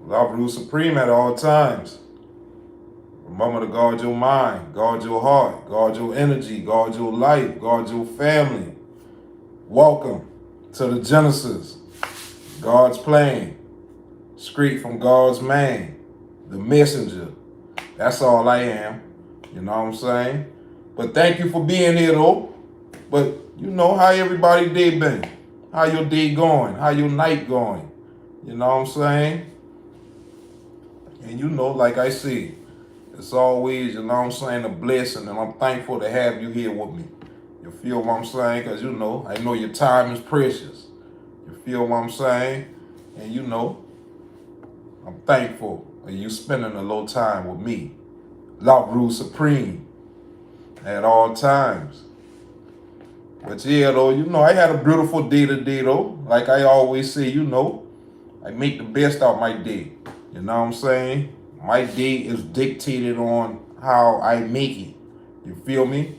Love rule supreme at all times. Remember to guard your mind, guard your heart, guard your energy, guard your life, guard your family. Welcome to the Genesis, God's plan, straight from God's man, the messenger. That's all I am. You know what I'm saying? But thank you for being here though. But you know how everybody day been. How your day going? How your night going? You know what I'm saying? And you know, like I said, it's always, you know what I'm saying, a blessing. And I'm thankful to have you here with me. You feel what I'm saying? Because you know, I know your time is precious. You feel what I'm saying? And you know, I'm thankful for you spending a little time with me. Love rule supreme at all times. But yeah, though, you know, I had a beautiful day today, though. Like I always say, you know, I make the best out of my day. You know what I'm saying? My day is dictated on how I make it. You feel me?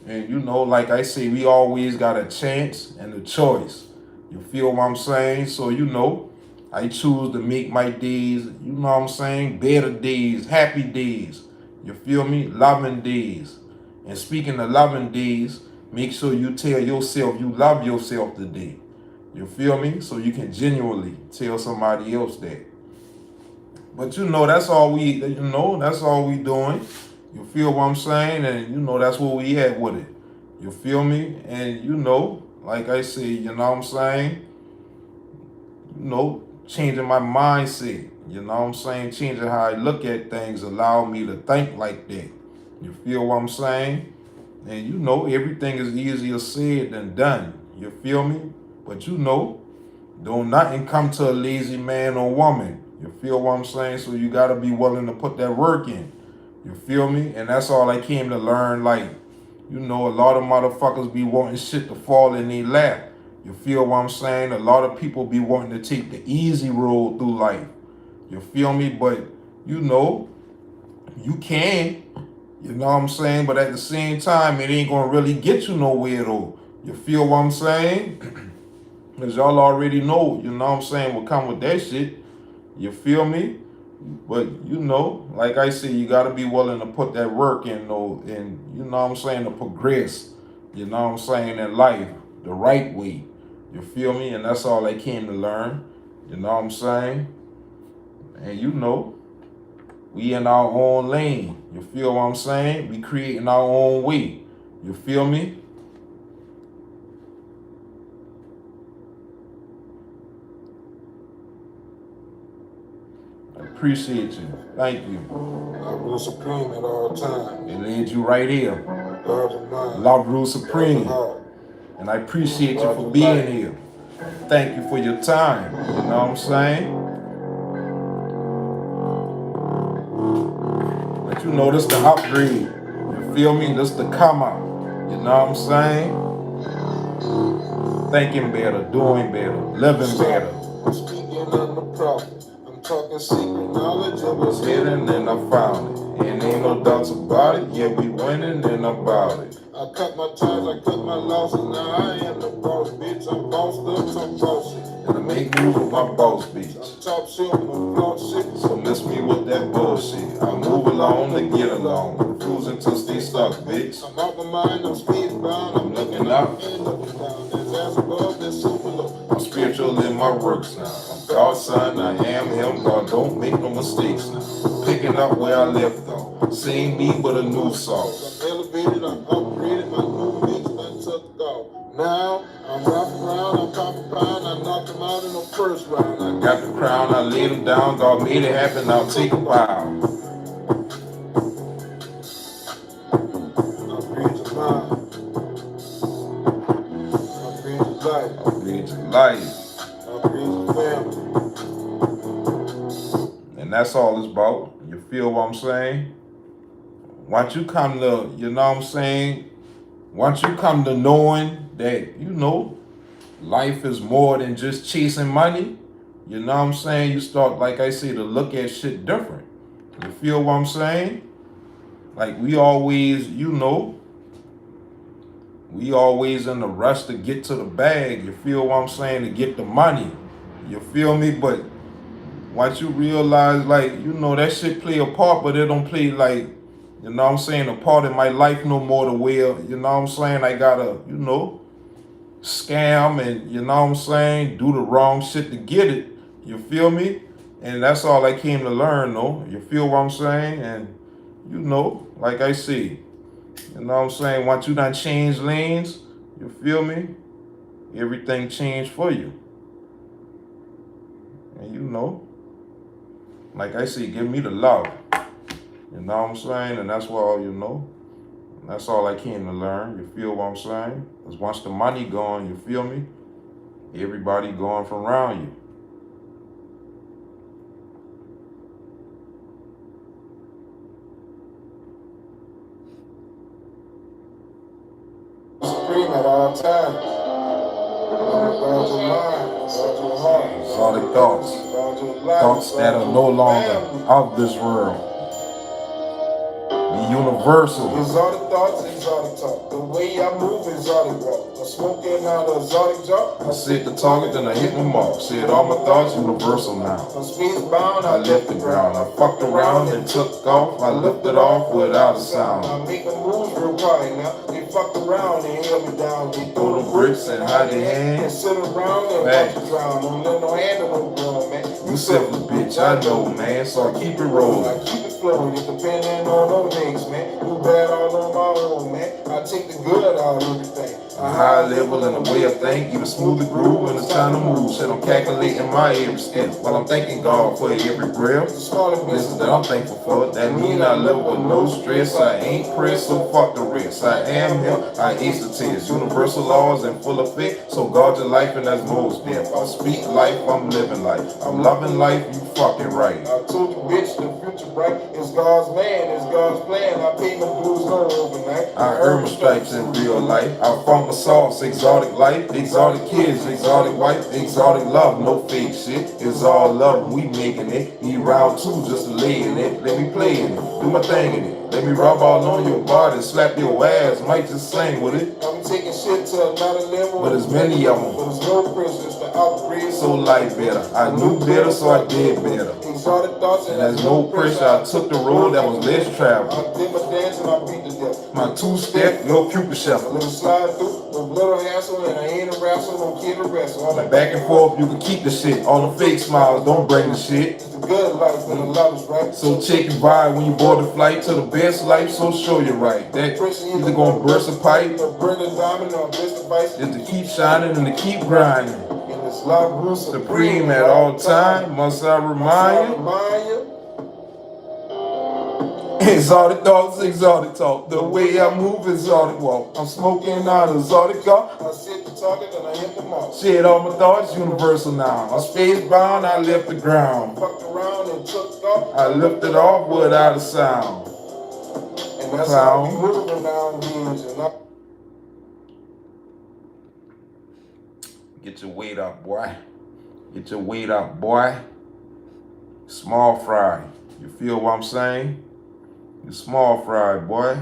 And you know, like I say, we always got a chance and a choice. You feel what I'm saying? So, you know, I choose to make my days, you know what I'm saying, better days, happy days. You feel me? Loving days. And speaking of loving days, make sure you tell yourself you love yourself today. You feel me? So you can genuinely tell somebody else that. But you know, that's all we doing. You feel what I'm saying? And you know, that's where we at with it. You feel me? And you know, like I say, you know what I'm saying? You know, changing my mindset. You know what I'm saying? Changing how I look at things allow me to think like that. You feel what I'm saying? And you know, everything is easier said than done. You feel me? But you know, don't nothing come to a lazy man or woman. You feel what I'm saying? So you gotta be willing to put that work in. You feel me? And that's all I came to learn. Like, you know, a lot of motherfuckers be wanting shit to fall in their lap. You feel what I'm saying? A lot of people be wanting to take the easy road through life. You feel me? But you know, you can. You know what I'm saying? But at the same time, it ain't gonna really get you nowhere though. You feel what I'm saying? Because y'all already know, you know what I'm saying, what come with that shit. You feel me? But you know, like I said, you gotta be willing to put that work in though, and you know what I'm saying, to progress, you know what I'm saying, in life, the right way. You feel me? And that's all I came to learn. You know what I'm saying? And you know, we in our own lane. You feel what I'm saying? We creating our own way. You feel me? I appreciate you. Thank you. Love rule supreme at all times. It led you right here. Love the mind. Love rule supreme. Heart. And I appreciate you for being here. Thank you for your time. You know what I'm saying? But you know, this the upgrade. You feel me? This the come out. You know what I'm saying? Thinking better, doing better, living better. I'm speaking on the prophet. I'm talking secret knowledge. I was hidden and I found it. And ain't no doubts about it. Yeah, we winning and about it. I cut my ties, I cut my losses. Now I am the boss, bitch. I'm bossed up, I'm bossy. And I make moves with my boss, bitch. I'm top shelf, I'm floss shit. So miss me with that bullshit. I move along to get along. Cruising to stay stuck, bitch. I'm out my mind, I'm speed bound. I'm looking up and looking down. There's ass above, there's super low. I'm spiritual in my works now. I'm God's son, I am him. God, don't make no mistakes now. Picking up where I left off. Same me with a new song. I'm elevated, I'm upgraded, my new mix done took off. Now I'm rough around, I'm pop a pound, I knocked him out in the first round. I got the crown, I laid him down. God made it happen, now take a bow. Upgrade your mind. Upgrade your life. Upgrade your life. Upgrade your family. And that's all it's about. You feel what I'm saying? Once you come to, you know what I'm saying? Once you come to knowing that, you know, life is more than just chasing money, you know what I'm saying? You start, like I say, to look at shit different. You feel what I'm saying? Like we always, you know, we always in the rush to get to the bag. You feel what I'm saying? To get the money. You feel me? But once you realize, like, you know, that shit play a part, but it don't play, like, you know what I'm saying, a part in my life no more to where, you know what I'm saying, I gotta, you know, scam and, you know what I'm saying, do the wrong shit to get it. You feel me? And that's all I came to learn, though. You feel what I'm saying? And, you know, like I see, you know what I'm saying, once you done change lanes, you feel me? Everything changed for you. And you know, like I say, give me the love. You know what I'm saying? And that's all, you know, that's all I came to learn. You feel what I'm saying? Because once the money gone, you feel me? Everybody going from around you. Supreme at all times. Guard your mind, guard your heart. Exotic thoughts. Guard your life. Thoughts that are no longer of this world. Be universal. Exotic thoughts, exotic talk. The way I move, exotic walk. I'm smoking out of exotic jaw. I set the target, then I hit my mark. Said all my thoughts universal now. I'm speed bound, I left the ground. I fucked around and took off. I lifted off without a sound. I'm making moves real quiet now. They fucked around and held me down. They Throw the bricks and hide their and hands. sit around and Facts. watch you drown. Don't let no hand on no ground, man. You selfish bitch, I know, man. So I keep it rolling. I keep it flowing. It depending on those things, man. Do bad all on my own, man. I take the good out of everything. A high level and a way of think, even smoother groove when it's time to move. Shit, I'm calculating my every step while I'm thanking God for every breath. Listen that I'm thankful for. That mean I live with no stress. I ain't pressed, so fuck the rest. I am him, I ace the test. Universal laws in full effect, so guard your life and that's most death. I speak life, I'm living life. I'm loving life, you fucking right. I told you, bitch, the future bright. It's God's land, it's God's plan. I pay no dues, no overnight. I earn my stripes in real life. I found my sauce, exotic life, exotic kids, exotic wife, exotic love, no fake shit. It's all love, we making it. Need round two just to lay in it. Let me play in it, do my thing in it. Let me rub all on your body, slap your ass, might just sing with it. I'm taking shit to another level. But there's many of them. But there's no prisoners to upgrade. So life better. I knew better, so I did better. Exotic thoughts And there's no pressure. I took the road that was less traveled. I did my dance and I beat the death. My two-step, no Cupid shuffle. Little slide through, with little hassle, and I ain't a wrestler, no kid to wrestle. All Like back and forth, you can keep the shit. All the fake smiles, don't bring the shit. It's the good life and the love is right. So check your vibe when you board the flight to the best life, so show you right. That either gonna burst a pipe, or burn a diamond or best advice. just to keep shining and to keep grinding. And it's LoveRuledSupreme Supreme at all time, must I remind you? Exotic thoughts, exotic talk. The way I move, exotic walk. I'm smoking out of exotic car. I sit the target and I hit the mark. Shit, all my thoughts universal now. I'm space bound, I left the ground. Fucked around and took off. I lifted off without a sound. And that's how we moving nowadays. And Get your weight up, boy. Get your weight up, boy. Small fry. You feel what I'm saying? You small fry, boy.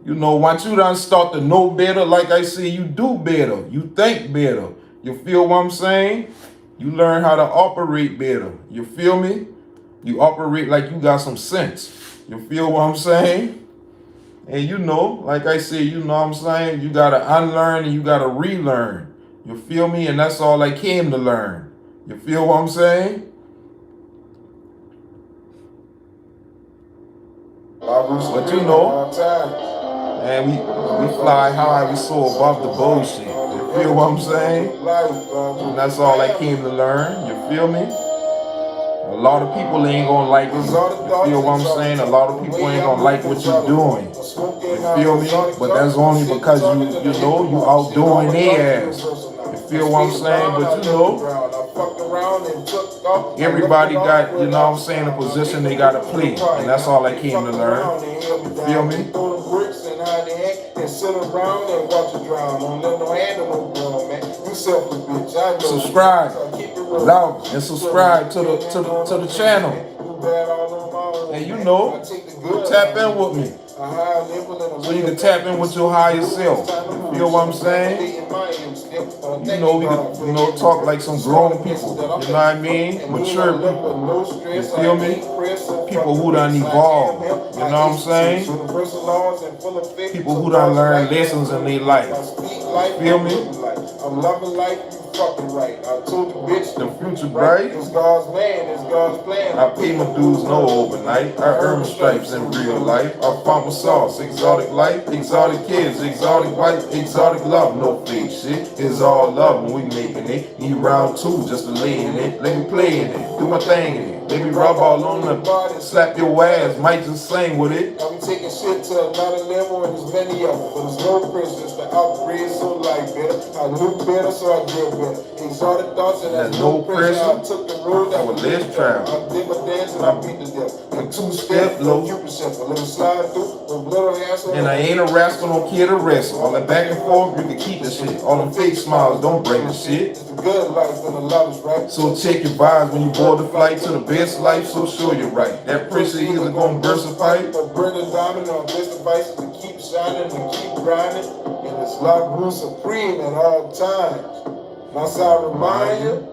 You know, once you done start to know better, like I say, you do better. You think better. You feel what I'm saying? You learn how to operate better. You feel me? You operate like you got some sense. You feel what I'm saying? And you know, like I say, you know what I'm saying? You got to unlearn and you got to relearn. You feel me? And that's all I came to learn. You feel what I'm saying? But you know, and we fly high, we so above the bullshit. You feel what I'm saying? And that's all I came to learn. You feel me? A lot of people ain't gonna like you. You feel what I'm saying? A lot of people ain't gonna like what you're doing. You feel me? But that's only because you know, you outdoing their ass. You feel what I'm saying? But you know, everybody got, you know what I'm saying, a position they gotta play. And that's all I came to learn. You feel me? And sit around and watch it drown. Don't let no hand on no ground, man. You selfish bitch. I know. Subscribe, love, and subscribe to the channel. And you know, tap in with me. So you can tap in with your higher self. You feel what I'm saying? You know, we can, talk like some grown people. You know what I mean? Mature people. You feel me? People who done evolved. You know what I'm saying? People who done learned lessons in their life. You feel me? I'm loving life, you fucking right. I told the bitch the future bright. It's God's land, it's God's plan. I pay my dues no overnight. I earn my stripes in real life. I found my sauce, exotic life, exotic kids, exotic wife, exotic love. No fake shit, it's all love when we making it. Need round two just to lay in it. Let me play in it, do my thing in it. Baby rub all on the body, slap your ass, might just sing with it. I'm taking shit to another level and there's many of them. But there's no prisoners to upgrade, so like better. I knew better, so I did better. Exotic thoughts and there's no pressure. I took the road that was less travel. I did my dance and I beat the death. A two-step, low Cupid simple. Let me slide through with little ass. And I ain't a rascal, no kid to wrestle. All that back and forth, you can keep the shit. All them fake smiles, don't bring the shit. It's the good life when the love is right. So check your vibes when you board the flight to the best life, so sure you're right. That pressure either gonna burst a pipe or burn a diamond on best devices to keep shining and keep grinding. And it's LoveRuledSupreme at all times. Must I remind you?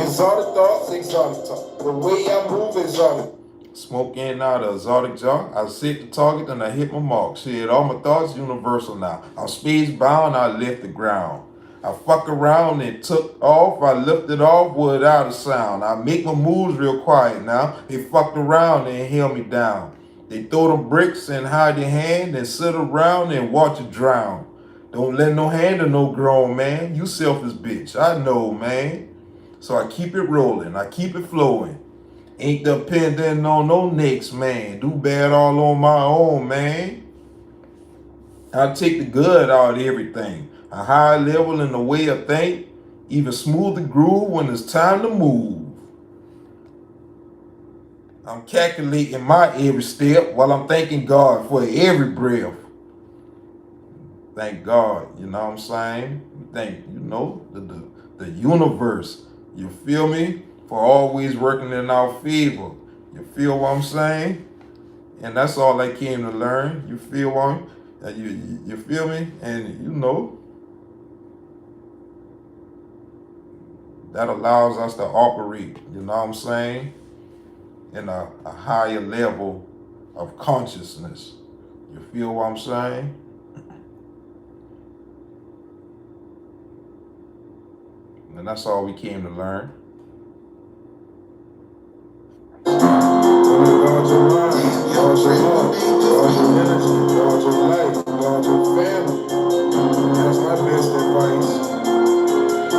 Exotic thoughts, exotic talk. The way I move, exotic. Smoke in out of exotic jar. I set the target and I hit my mark. Shit, all my thoughts universal now. I'm space bound, I left the ground. I fuck around and took off. I lifted off without a sound. I make my moves real quiet now. They fucked around and held me down. They throw them bricks and hide your hand and sit around and watch you drown. Don't let no hand of no grown man. You selfish bitch, I know, man. So I keep it rolling, I keep it flowing. Ain't dependent on no next man. Do bad all on my own, man. I take the good out of everything. A high level in the way I think. Even smooth the groove when it's time to move. I'm calculating my every step while I'm thanking God for every breath. Thank God, you know what I'm saying? Thank, the universe. You feel me? For always working in our favor. You feel what I'm saying? And that's all I came to learn. You feel what you feel me? And that allows us to operate, you know what I'm saying? In a higher level of consciousness. You feel what I'm saying? And that's all we came to learn. Guard your mind, guard your heart, guard your energy, guard your life, guard your family. That's my best advice.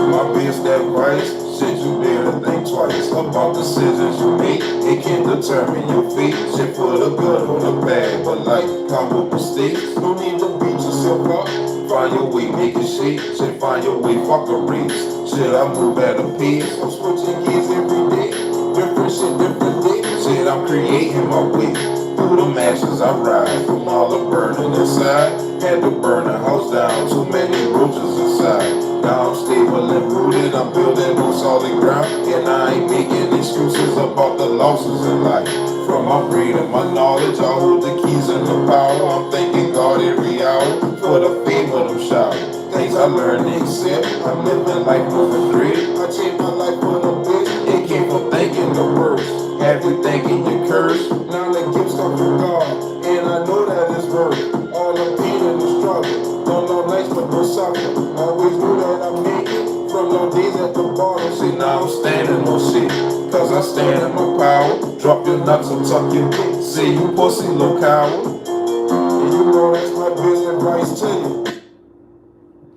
My best advice, shit, you better think twice about decisions you make. It can determine your fate. Shit for the good or the bad, but life come with mistakes. No need to beat yourself up. Find your way, make it shake. Shit, find your way, fuck a race. Shit, I move at a pace. I'm switching gears every day. Different shit, different day. Shit, I'm creating my way. Through the masses I ride. From all the burning inside. Had to burn the house down. Too many roaches inside. Now I'm stable and rooted. I'm building on solid ground. And I ain't making excuses about the losses in life. From my brain and my knowledge, I hold the keys and the power. I'm thanking God every hour for the fame of them showers. Things I learned to accept. I'm living life moving thread. I changed my life for the best. It came from thinking the worst. Have you thinking your curse? Now the gifts come from God, and I know that it's worth all the pain and the struggle. Don't know nights but no suffer. Always knew that I make it from no days at the bottom. See, now I'm standing on shit, cause I stand in my power. Drop your nuts and tuck your dick. See you pussy, little coward. And you know that's my best advice to you.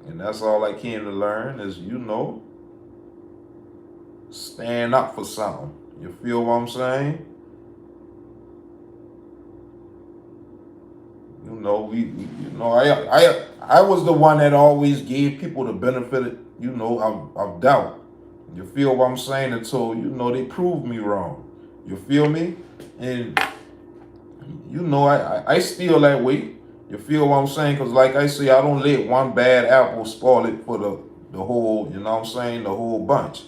And that's all I came to learn is, stand up for something. You feel what I'm saying? I was the one that always gave people the benefit, of doubt. You feel what I'm saying? Until, they proved me wrong. You feel me? And, I still that way. You feel what I'm saying? Because like I say, I don't let one bad apple spoil it for the whole, the whole bunch.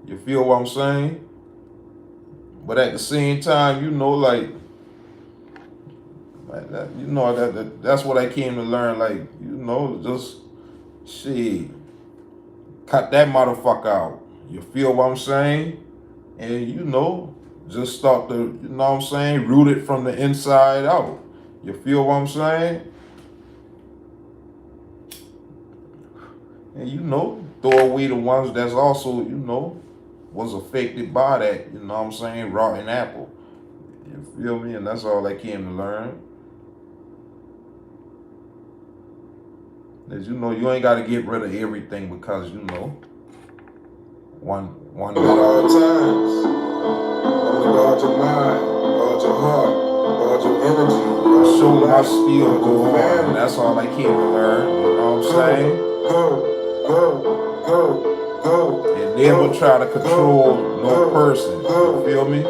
You feel what I'm saying? But at the same time, You know, that's what I came to learn. Like, you know, just shit, cut that motherfucker out. You feel what I'm saying? And you know, just start to, you know what I'm saying, root it from the inside out. You feel what I'm saying? And you know, throw away the ones that's also, you know, was affected by that, you know what I'm saying, rotten apple. You feel me? And that's all I came to learn. As you know, you ain't got to get rid of everything because, you know, one at all times. Guard your mind, guard your heart, guard your energy. Show my still go on. And that's all I came to learn. You know what I'm saying? Go. And never try to control no person. You feel me?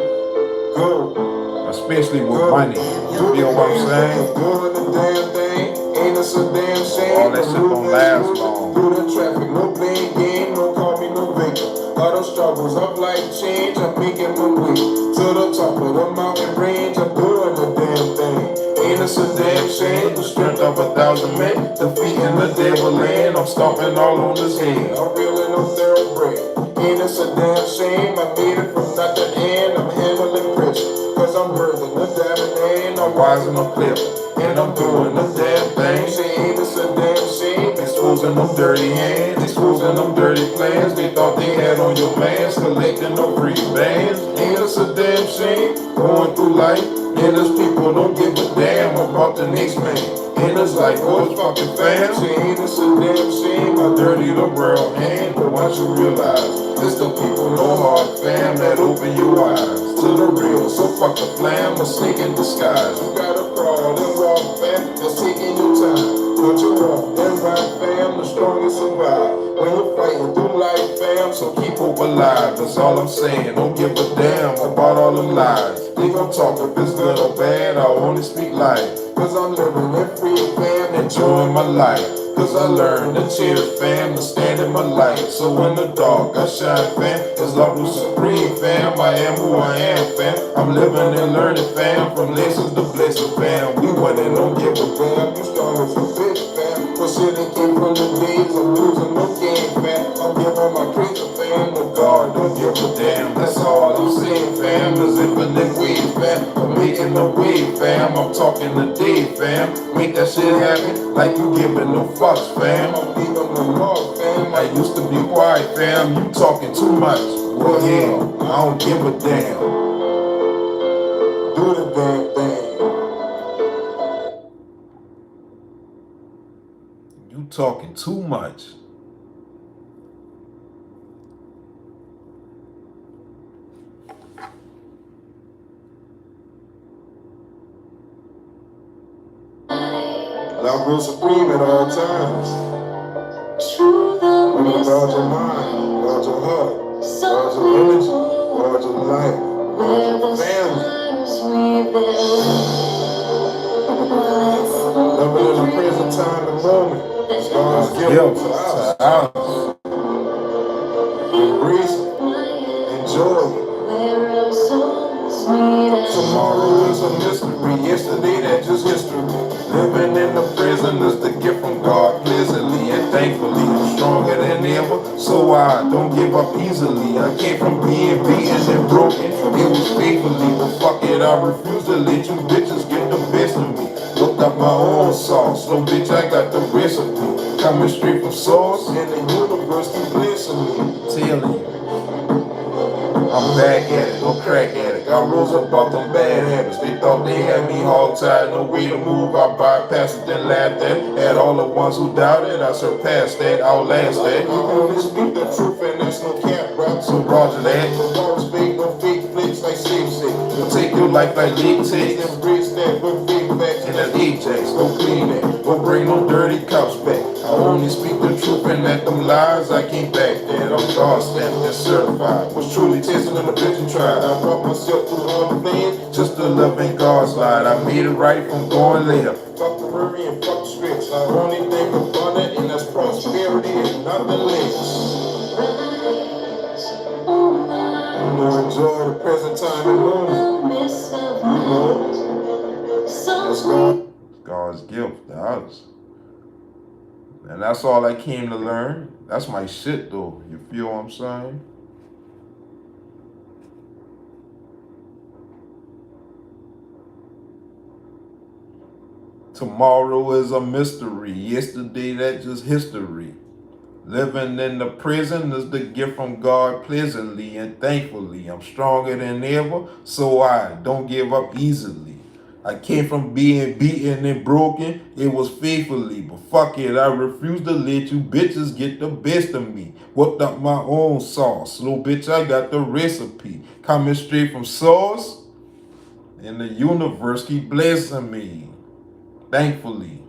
Especially with money. You feel what I'm saying? Doing the damn thing, ain't a so damn shame. All that shit don't last long. Through the traffic, no playing game, no call me no victim. All those struggles of life change, I'm making my way to the top of the mountain range. I'm doing the damn thing. Ain't a so damn shame. The strength of 1,000 men, defeating the devil land. I'm stomping all on his head. I'm reeling up thoroughbred. Ain't a so damn shame. I made it from nothing and I'm handling pressure. Cause I'm birthing the diamond and I'm rising up clear. And I'm doing the damn thing. Say ain't a so damn shame. Exposing them dirty hands, exposing them dirty plans. They thought they had on your mans, collecting no free bands. Ain't a so damn shame. Going through life, and those people don't give a damn about the next man. And it's like, oh, it's fucking fam. Say ain't a so damn shame. I dirty the world hand, but once you realize it's the people, no hard fam, that open your eyes to the real. So fuck the flam, a snake in disguise. You gotta crawl and walk fam, that's taking your time. Don't you walk and ride fam, the strongest survive. When you're fighting through life fam, so keep hope alive. That's all I'm saying, don't give a damn about all them lies. They gon' talk if it's good or bad, I only speak life. Cause I'm living it free fam, enjoying my life. Cause I learned to cherish fam, to stand in my light. So in the dark I shine fam, it's LoveRuledSupreme fam. I am who I am fam, I'm living and learning fam. From lessons to blessings fam, we winning, don't give a damn. You strong as a bitch fam, but shit that came from the days of losing no game fam. I'm giving my praise to fam, the God don't give a damn. That's all I'm saying fam, is infinite wave fam. I'm making the wave fam, I'm talking the day fam. Make that shit happen like you giving no fucks fam. I'm leaving the law fam, I used to be quiet fam. You talking too much, well hell, I don't give a damn. Do the damn thing. You talking too much. LoveRuledSupreme at all times. Remember, guard your mind, guard your heart, guard your energy, guard your life, guard your family. Living in the present time and moment. God's gift to us. Embrace it. Enjoy it. Tomorrow is a mystery. Yesterday, that's just history. Living in the present is the gift from God pleasantly and thankfully. I'm stronger than ever, so I don't give up easily. I came from being beaten and broken. It was faithfully, but fuck it, I refuse to let you bitches get the best of me. Looked up my own sauce, no bitch, I got the recipe. Coming straight from source, and the universe keep blessing me. Telling you, I'm back at it, no crack addict. I rose up off them bad habits. They thought they had me hog-tied, no way to move. I bypassed it, then laughed at. Had all the ones who doubted, I surpassed that, outlast that. I only speak the truth and that's no cap, rap. So roger that. No respect, no fake flicks like safe shit. We'll take your life like league takes. Embrace that with big facts. And that Ajax, go clean that. Go bring no dirty cups back. I only speak the truth and at them lies, I can't back that. I'm God stamped and certified. Was truly tested in the bitch and tried. I brought myself through all the things just to love in God's light. I made it right from going left. Fuck the worry and fuck the stress. I only think about it, and that's prosperity and nothing less. You know, enjoy the present time and moment. You know, let's go. dollars. And that's all I came to learn. That's my shit though. You feel what I'm saying? Tomorrow is a mystery. Yesterday, that's just history. Living in the prison is the gift from God pleasantly and thankfully. I'm stronger than ever, so I don't give up easily. I came from being beaten and broken, it was faithfully. But fuck it, I refuse to let you bitches get the best of me. Whipped up my own sauce. Little bitch, I got the recipe. Coming straight from source, and the universe keep blessing me. Thankfully.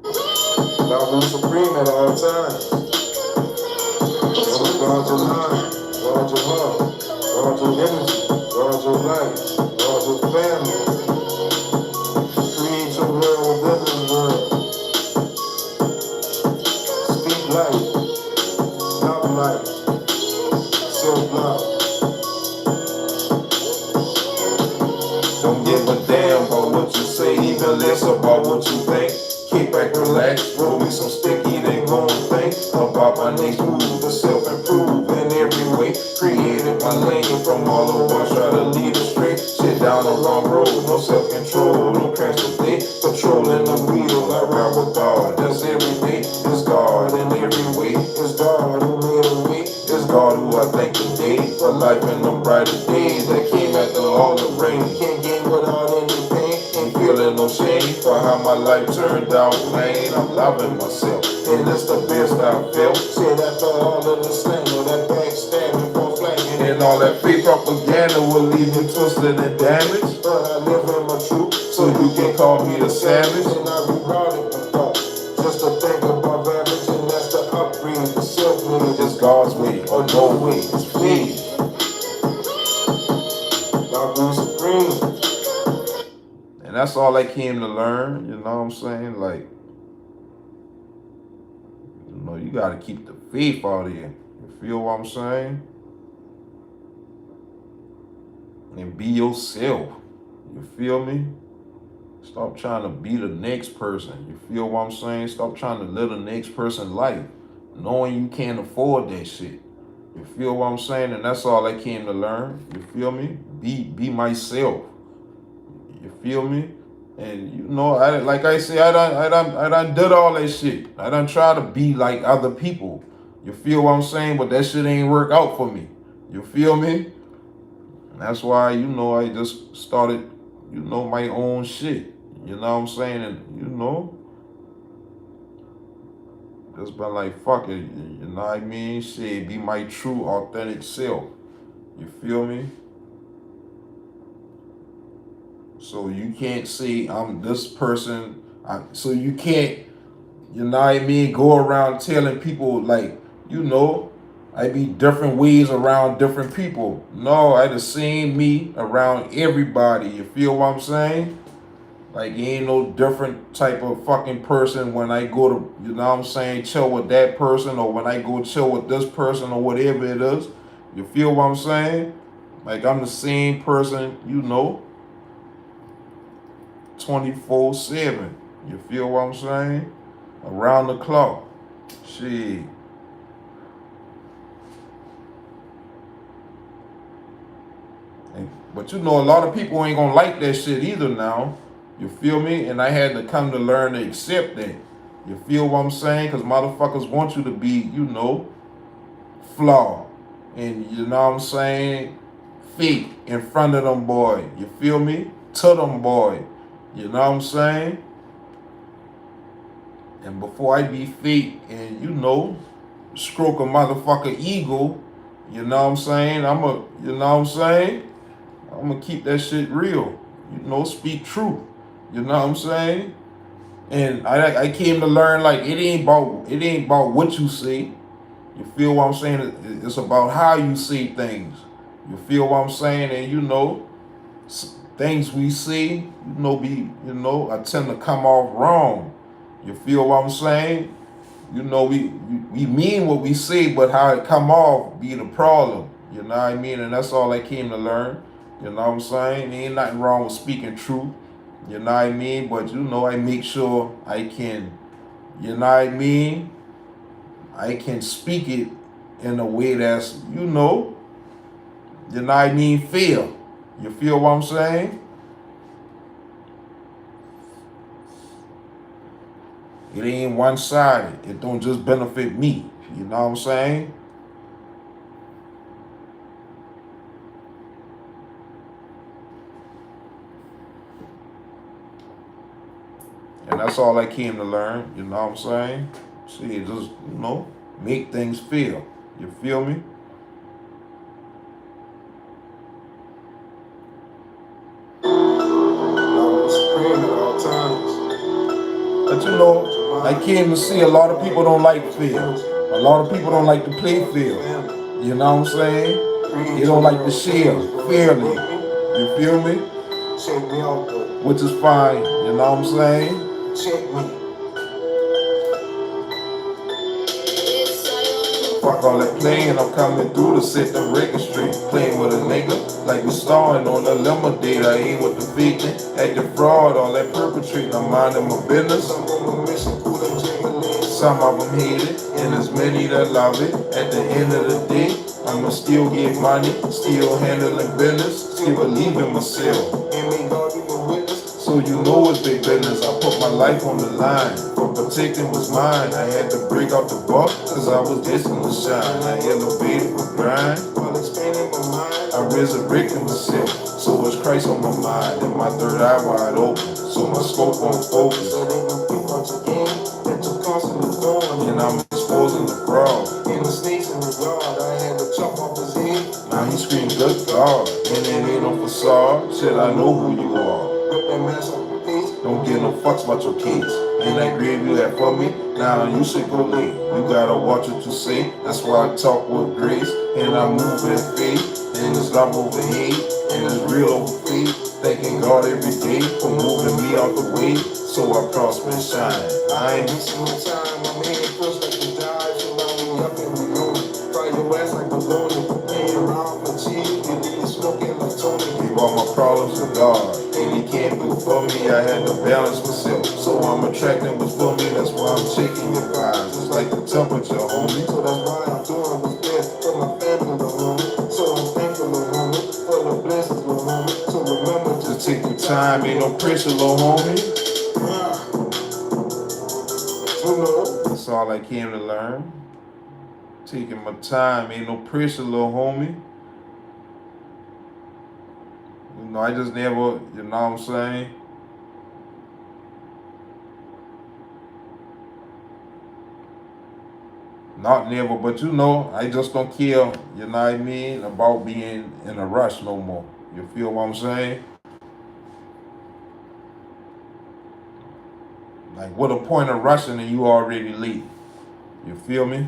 LoveRuledSupreme at all times. Guard your mind, guard your heart, guard your energy, guard your life, guard your family. Create your world within this world. Speak life, love life, self-love. Don't give a damn about what you say, even less about what you think. Kick back, relax, roll me some sticky, then go and think about my next move to self-improve in every way. Created my lane from all the ones try to lead us straight. Shit down the wrong road, no self-control, don't crash the day. Controlling the wheel, I ride with God, that's every day. It's God in every way, it's God who made a way. It's God who I thank today for life and them brighter days that came after all the rain. Can't gain without any pain, ain't feeling no shame for how my life turned out plain. I'm loving myself, and it's the best I felt. Said after all of the slander, that backstabbing, for flagging, and all that fake propaganda will leave you twisted and damaged. But I live in my truth, so you can call me the savage. And I rerouted the thought, just to think about average, and that's the upgrade, the self-made. It's God's way, or no way, it's me. LoveRuledSupreme. And that's all I came to learn, you know what I'm saying? Like, you know, you gotta keep the faith out of you. You feel what I'm saying? And be yourself. You feel me? Stop trying to be the next person. You feel what I'm saying? Stop trying to live the next person's life, knowing you can't afford that shit. You feel what I'm saying? And that's all I came to learn. You feel me? Be myself. You feel me? And you know, like I say, I done did all that shit. I done try to be like other people. You feel what I'm saying? But that shit ain't work out for me. You feel me? And that's why, you know, I just started, you know, my own shit. You know what I'm saying? And, you know, just been like, fuck it. You know what I mean? Shit, be my true, authentic self. You feel me? So you can't say I'm this person. So you can't, you know what I mean, go around telling people like, you know, I be different ways around different people. No, I the same me around everybody. You feel what I'm saying? Like, ain't no different type of fucking person when I go to, you know what I'm saying, chill with that person, or when I go chill with this person, or whatever it is. You feel what I'm saying? Like, I'm the same person, you know, 24/7. You feel what I'm saying? Around the clock. Shit. But you know, a lot of people ain't gonna like that shit either now. You feel me? And I had to come to learn to accept that. You feel what I'm saying? Because motherfuckers want you to be, you know, flawed. And you know what I'm saying? Fake in front of them boy. You feel me? To them boy. You know what I'm saying? And before I be fake and, you know, stroke a motherfucker ego, you know what I'm saying? You know what I'm saying? I'm gonna keep that shit real. You know, speak truth. You know what I'm saying? And I came to learn like it ain't about what you say. You feel what I'm saying? It's about how you say things. You feel what I'm saying? And you know, things we say, I tend to come off wrong. You feel what I'm saying? You know, we mean what we say, but how it come off be the problem. You know what I mean? And that's all I came to learn. You know what I'm saying? There ain't nothing wrong with speaking truth. you know what I mean? But you know, I make sure I can, you know what I mean? I can speak it in a way that's, you know what I mean, feel. You feel what I'm saying? It ain't one-sided. It don't just benefit me. You know what I'm saying? And that's all I came to learn. You know what I'm saying? See, just, you know, make things feel. You feel me? Supreme at all times. But you know, I came to see a lot of people don't like feel. A lot of people don't like to play feel. You know what I'm saying? They don't like to share fairly. You feel me? Check me out though. Which is fine. You know what I'm saying? Check me. Fuck all that playing, I'm coming through to set the record straight. Playing with a nigga like we starring on the limo date. I ain't with the faking, acting fraud, all that perpetrating. I'm minding my business. Some of them hate it, and there's many that love it. At the end of the day, I'ma still get money, still handling business, still believe in myself. So you know it's big business. I put my life on the line. For protecting what's mine. I had to break out the bar, cause I was destined to shine. I elevated with grind. I resurrected myself. So it's Christ on my mind and my third eye wide open. So my scope on focus. And I'm exposing the fraud. In the snakes in the yard, I had to chop off his head. Now he screamed good God. And it ain't no facade. Shit, I know who you are. Don't give no fucks about your kids. And that grave you had for me, now you should go lay. You gotta watch what you say. That's why I talk with grace. And I move in faith. And it's love over hate. And it's real over faith. Thanking God every day for moving me out the way. So I prosper and shine. I ain't missing my time. My man feels like he died. So now we up and we know it. Fry your ass like baloney. Playing around for cheese. You need smoking like Tony. Leave all my problems to God. And he can't do for me. I had to balance myself. So I'm attracting what's for me. That's why I'm shaking your vibes. It's like the temperature, homie. So that's why I'm doing what's best for my family, little homie. So I'm thankful, little homie, for the blessings, little homie. So remember, Just take your time. Ain't no pressure, little homie. You know. That's all I came to learn. Taking my time. Ain't no pressure, little homie. You know, I just never, you know what I'm saying? Not never, but you know, I just don't care, you know what I mean, about being in a rush no more. You feel what I'm saying? Like, what a point of rushing and you already late. You feel me?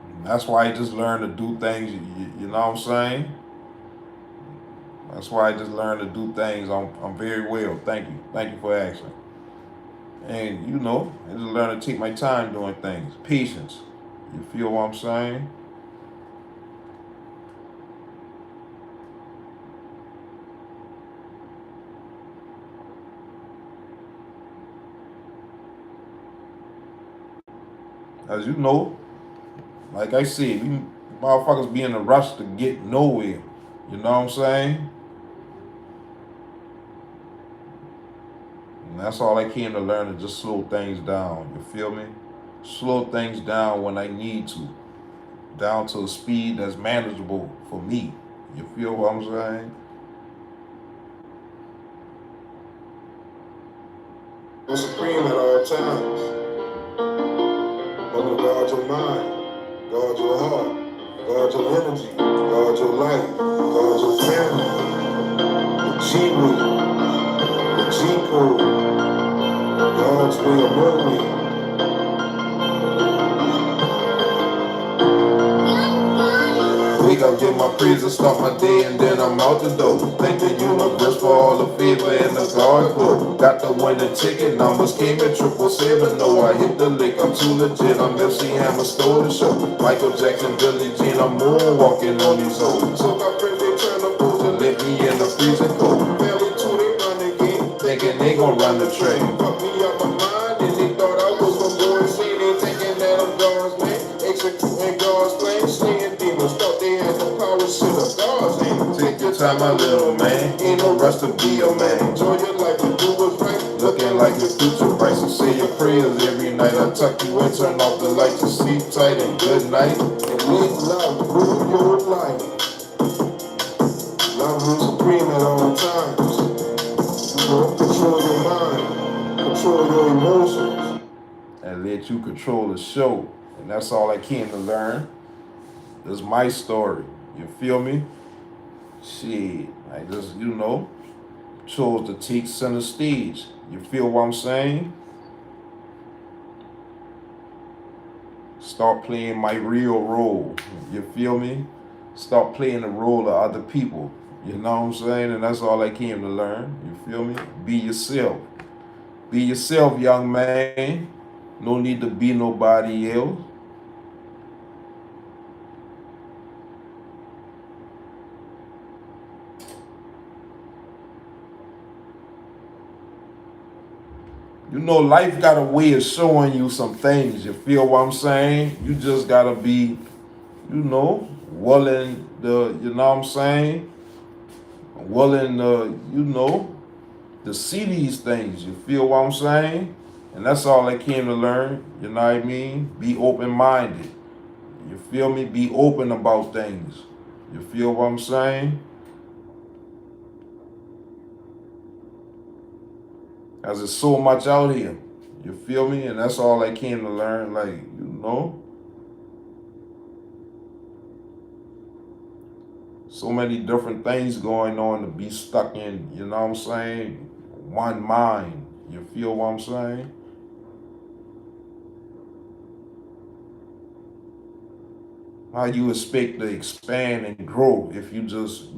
And that's why I just learned to do things, you know what I'm saying? That's why I just learned to do things. I'm very well. Thank you. Thank you for asking. And you know, I just learned to take my time doing things. Patience. You feel what I'm saying? As you know, like I said, we motherfuckers be in a rush to get nowhere. You know what I'm saying? And that's all I came to learn, to just slow things down. You feel me? Slow things down when I need to. Down to a speed that's manageable for me. You feel what I'm saying? You're supreme at all times. Wanna guard your mind, guard your heart, guard your energy, guard your life, guard your family, the G-Way, the G-Code, God's way or no way. wake up, give my praise and start my day, and then I'm out the door. Thank the universe for all the favor and the God glow. Got the winning ticket, numbers came in 777. No, I hit the lick, I'm too legit. I'm MC Hammer, stole the show. Michael Jackson, Billie Jean, I'm moonwalking on these hoes. So I pray they turn the fools and let me in the freezing cold. Family too, they run the game, thinking they gon' run the train. Fuck me out my mind, and they thought I was gon' go insane. They thinking that I'm God's man, executing God's plan, slaying demons. Thought they had the power, shit of God's name. Take your time, my little man, ain't no rush to be a man. Enjoy your life and do what's right, looking like your future bright. So say your prayers every night. I tuck you in, turn off the lights, and sleep tight and good night. And live life, rule your life. Love rule supreme at all times. You know, control your mind, control your emotions, and let you control the show. And that's all I came to learn. This is my story. You feel me? Shit, I just, chose to take center stage. You feel what I'm saying? Start playing my real role. You feel me? Start playing the role of other people. You know what I'm saying? And that's all I came to learn. You feel me? Be yourself. Be yourself, young man. No need to be nobody else. Life got a way of showing you some things. You feel what I'm saying? You just gotta be, willing to, what I'm saying? Willing to see these things. You feel what I'm saying? And that's all I came to learn. You know what I mean? Be open-minded. You feel me? Be open about things. You feel what I'm saying? Cause there's so much out here. You feel me? And that's all I came to learn. So many different things going on to be stuck in, you know what I'm saying? One mind. You feel what I'm saying? How you expect to expand and grow if you just,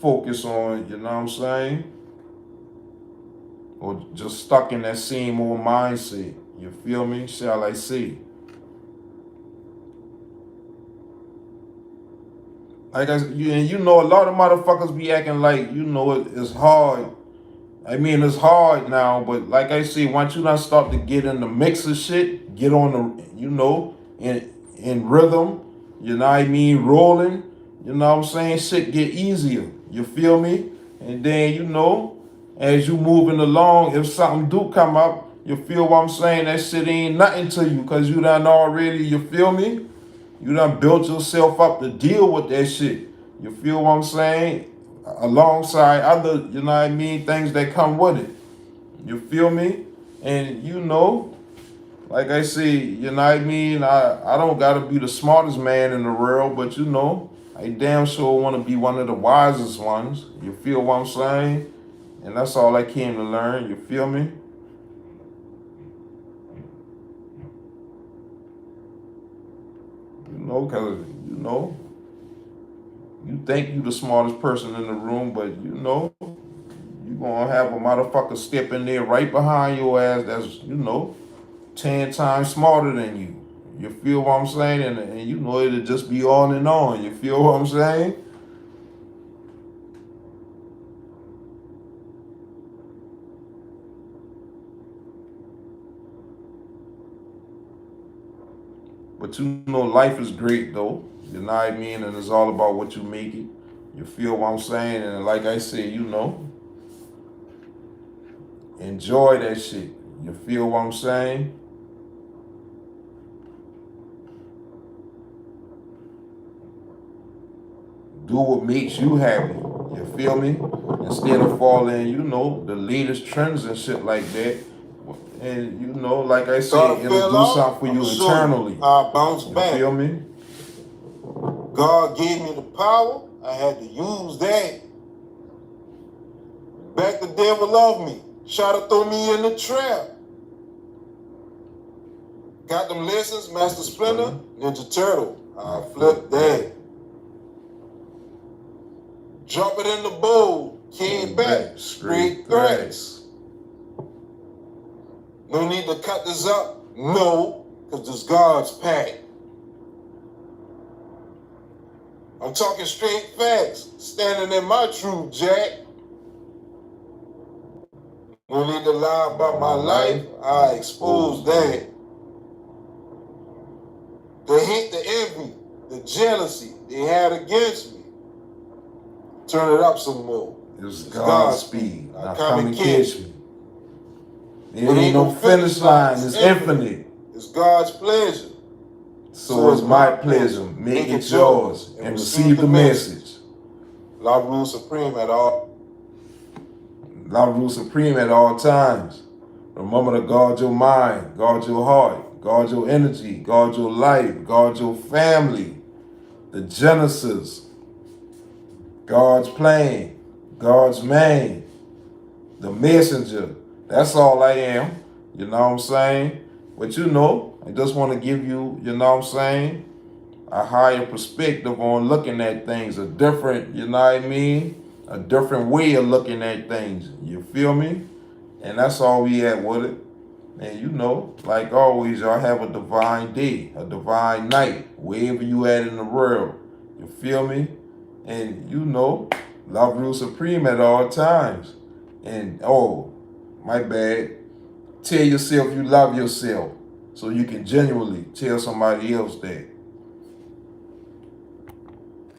focus on, you know what I'm saying? Or just stuck in that same old mindset. You feel me? Shall I say? Like a lot of motherfuckers be acting like, it's hard. I mean, it's hard now, but like I say, once you not start to get in the mix of shit, get on the, in rhythm, you know what I mean, rolling, you know what I'm saying, shit get easier. You feel me? And then, as you moving along, if something do come up, you feel what I'm saying, that shit ain't nothing to you, because you done already, you feel me? You done built yourself up to deal with that shit. You feel what I'm saying? Alongside other, you know what I mean, things that come with it. You feel me? And like I say, you know what I mean, I don't gotta be the smartest man in the world, but I damn sure wanna be one of the wisest ones. You feel what I'm saying? And that's all I came to learn. You feel me? Cause you think you the smartest person in the room, but you gonna have a motherfucker step in there right behind your ass that's 10 times smarter than you. You feel what I'm saying? And it'll just be on and on. You feel what I'm saying? But life is great though. You know what I mean? And it's all about what you make it. You feel what I'm saying? And like I say, enjoy that shit. You feel what I'm saying? Do what makes you happy. You feel me? Instead of following, the latest trends and shit like that. And like I said, it'll do something for you internally. I bounce back. You feel me? God gave me the power. I had to use that. Back the devil love me. Try to throw me in the trap. Got them lessons, Master Splinter, Ninja Turtle. I flip that. Drop it in the bowl. Came back. Straight threats. No need to cut this up. No, because this God's pack. I'm talking straight facts. Standing in my truth, Jack. No need to lie about my life. I expose that. The hate, the envy, the jealousy they had against me. Turn it up some more. It's God's speed. Now come and catch me. There ain't no finish line. It's infinite. It's God's pleasure. So it's my pleasure. Make it yours and receive the message. LoveRuledSupreme at all. LoveRuledSupreme at all times. Remember to guard your mind, guard your heart, guard your energy, guard your life, guard your family. The Genesis, God's plan, God's man, the messenger. That's all I am. You know what I'm saying? But you know, I just want to give you, you know what I'm saying, a higher perspective on looking at things, a different, you know what I mean? A different way of looking at things. You feel me? And that's all we at with it. And you know, like always, y'all have a divine day, a divine night, wherever you at in the world. You feel me? And you know, LoveRuledSupreme at all times. And oh, my bad. Tell yourself you love yourself so you can genuinely tell somebody else that.